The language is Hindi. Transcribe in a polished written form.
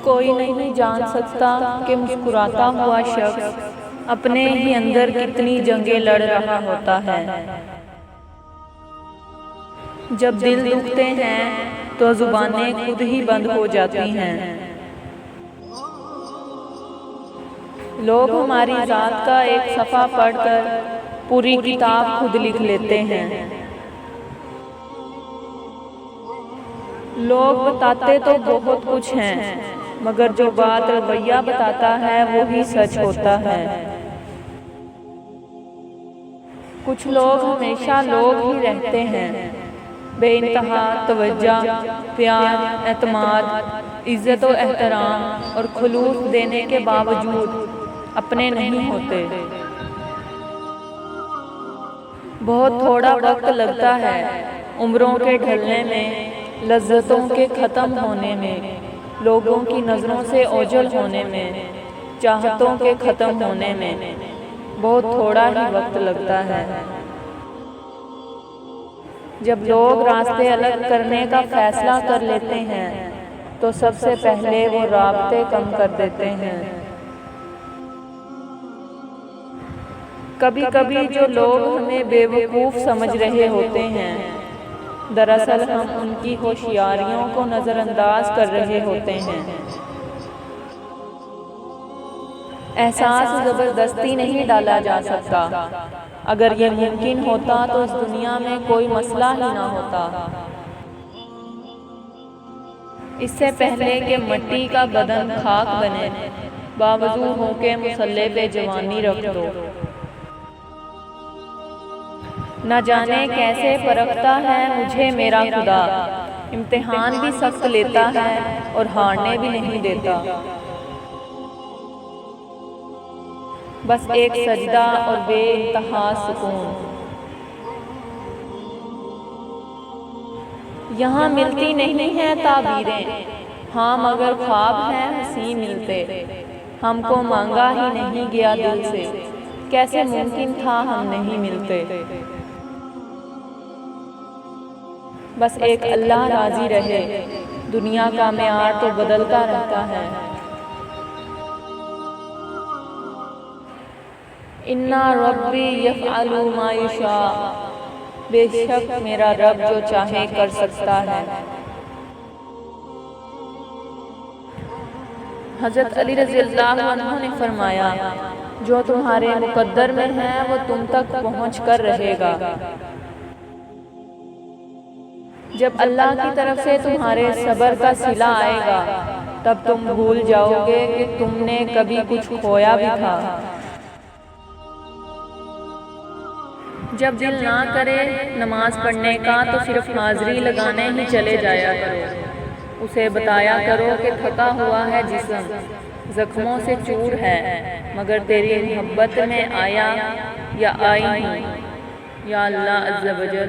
कोई नहीं जान सकता कि मुस्कुराता हुआ शख्स अपने ही अंदर कितनी जंगें लड़ रहा होता है। जब दिल दुखते हैं तो जुबानें खुद ही बंद हो जाती हैं। लोग हमारी ज़ात का एक सफ़ा पढ़कर पूरी किताब खुद लिख लेते हैं। लोग बताते तो बहुत कुछ हैं, मगर जो बात रवैया बताता है वो ही सच होता है। कुछ लोग हमेशा लोग ही रहते हैं, बेइंतहा तवज्जो, प्यार, एतमाद, इज़्ज़त व एहतराम और खुलूस देने के बावजूद अपने नहीं होते। बहुत थोड़ा वक्त लगता है उम्रों के ढलने में, लज्जतों के ख़त्म होने में, लोगों की नज़रों से ओझल होने में, चाहतों के ख़त्म होने में बहुत थोड़ा ही वक्त लगता है। जब लोग रास्ते अलग करने का फैसला कर लेते हैं तो सबसे पहले वो राब्ते कम कर देते हैं। कभी कभी जो लोग हमें बेवकूफ़ समझ रहे होते हैं, दरअसल हम उनकी होशियारियों को नज़रअंदाज कर रहे होते हैं। एहसास ज़बरदस्ती नहीं डाला जा सकता। अगर ये मुमकिन होता तो इस दुनिया में कोई मसला ही ना होता। इससे पहले कि मिट्टी का बदन खाक बने, बावजूद हो के मुसल्ले पे जवानी रख दो। न जाने कैसे परखता है मुझे मेरा खुदा, इम्तिहान भी सख्त लेता है और हारने भी नहीं देता। बस एक सजदा और बेइंतहा सुकून। यहाँ मिलती नहीं है ताबीरें, हाँ मगर ख्वाब हैं हंसी मिलते। हमको मांगा ही नहीं गया दिल से, कैसे मुमकिन था हम नहीं मिलते। बस एक अल्लाह राज़ी रहे, दुनिया का मेयार तो बदलता रहता है। इन्ना रब्बी यफ़अलु मा यशा, बेशक मेरा रब जो चाहे कर सकता है। हज़रत अली रज़ियल्लाहु अन्हु ने फरमाया, जो तुम्हारे मुक़द्दर में है वो तुम तक पहुँच कर रहेगा। जब अल्लाह की तरफ से तुम्हारे सब्र का सिला आएगा तब तुम भूल जाओगे कि तुमने कभी कुछ खोया भी था। जब दिल ना करे नमाज पढ़ने का तो सिर्फ हाज़री लगाने ही चले जाया करो। उसे बताया करो कि थका हुआ है जिस्म, ज़ख्मों से चूर है, मगर तेरी मोहब्बत में आया या आई हूँ। या अल्लाह अज़्ज़ा वजल।